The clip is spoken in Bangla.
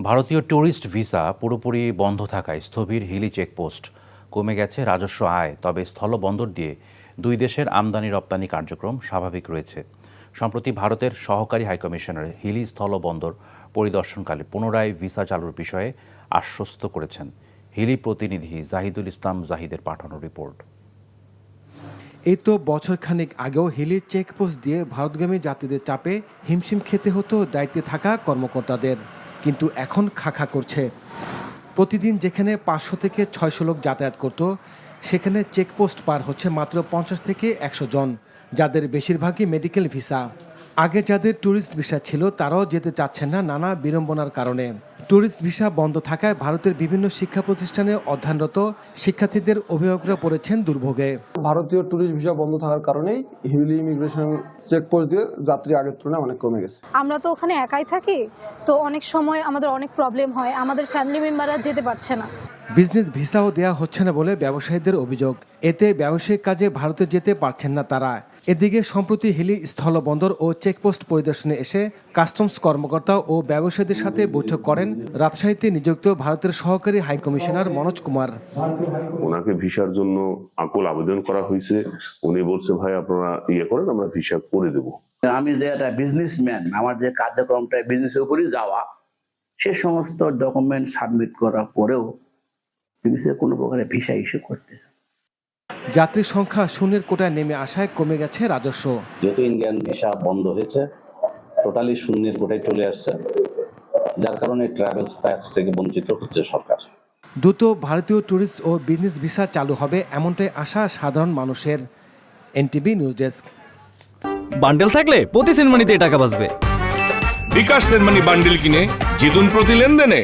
ভারতীয় ট্যুরিস্ট ভিসা পুরোপুরি বন্ধ থাকায় স্থবির হিলি চেকপোস্ট। কমে গেছে রাজস্ব আয়, তবে স্থলবন্দর দিয়ে দুই দেশের আমদানি রপ্তানি কার্যক্রম স্বাভাবিক রয়েছে। সম্প্রতি ভারতের সহকারী হাইকমিশনার হিলি স্থলবন্দর পরিদর্শনকালে পুনরায় ভিসা চালুর বিষয়ে আশ্বস্ত করেছেন। হিলি প্রতিনিধি জাহিদুল ইসলাম জাহিদের পাঠানো রিপোর্ট। এই তো বছরখানেক আগেও হিলি চেকপোস্ট দিয়ে ভারতগামী যাত্রীদের চাপে হিমশিম খেতে হতো দায়িত্বে থাকা কর্মকর্তাদের, কিন্তু এখন খাখা করছে। প্রতিদিন যেখানে 500 থেকে 600 লোক যাতায়াত করত, সেখানে চেকপোস্ট পার হচ্ছে মাত্র 50 থেকে 100 জন, যাদের বেশিরভাগই মেডিকেল ভিসা। আগে যাদের ট্যুরিস্ট ভিসা ছিল তারাও যেতে চাচ্ছেন না নানা বিড়ম্বনার কারণে। ট্যুরিস্ট ভিসা বন্ধ থাকায় ভারতের বিভিন্ন শিক্ষা প্রতিষ্ঠানে অধ্যয়নরত শিক্ষার্থীদের অভিভাবকরা পড়েছেন দুর্ভোগে। ভারতীয় ট্যুরিস্ট ভিসা বন্ধ থাকার কারণেই হিলি ইমিগ্রেশন চেকপোস্ট দিয়ে যাত্রী আগের তুলনায় অনেক কমে গেছে। আমরা তো ওখানে একাই থাকি, তো অনেক সময় আমাদের অনেক প্রবলেম হয়, আমাদের ফ্যামিলি মেম্বাররা যেতে পারছে না। বিজনেস ভিসাও দেয়া হচ্ছে না বলে ব্যবসায়ীদের অভিযোগ। এতে ব্যবসায়িক কাজে ভারতে যেতে পারছেন না তারা। এদিকে সম্প্রতি হিলি স্থলবন্দর ও চেকপোস্ট পরিদর্শনে এসে কাস্টমস কর্মকর্তা ও ব্যবসায়ীদের সাথে বৈঠক করেন রাজশাহীতে নিযুক্ত ভারতের সহকারী হাইকমিশনার মনোজ কুমার। ওনাকে ভিসার জন্য আকুল আবেদন করা হয়েছে। উনি বলছে, ভাই আপনারা করেন, আমরা ভিসা করে দেব। আমি যে একটা বিজনেসম্যান, আমার যে কার্যক্রমটা বিজনেসের উপরই যাওয়া, সে সমস্ত ডকুমেন্ট সাবমিট করার পরেও কোনো প্রকারে ভিসা ইস্যু করতে। যাত্রীর সংখ্যা শূন্যের কোটায় নেমে আসায় কমে গেছে রাজস্ব। যেহেতু ইন্ডিয়ান ভিসা বন্ধ হয়েছে, টোটালি শূন্যের কোটায় চলে আসছে, যার কারণে ট্রাভেলস ট্যাক্স থেকে বঞ্চিত হচ্ছে সরকার। দ্রুত ভারতীয় ট্যুরিস্ট ও বিজনেস ভিসা চালু হবে এমনটাই আশা সাধারণ মানুষের। NTV news desk. বান্ডেল থাকলে প্রতি সেনমানিতে টাকা বাঁচবে। বিকাশ সেনমানি বান্ডেল কিনে জিতুন প্রতি লেনদেনে।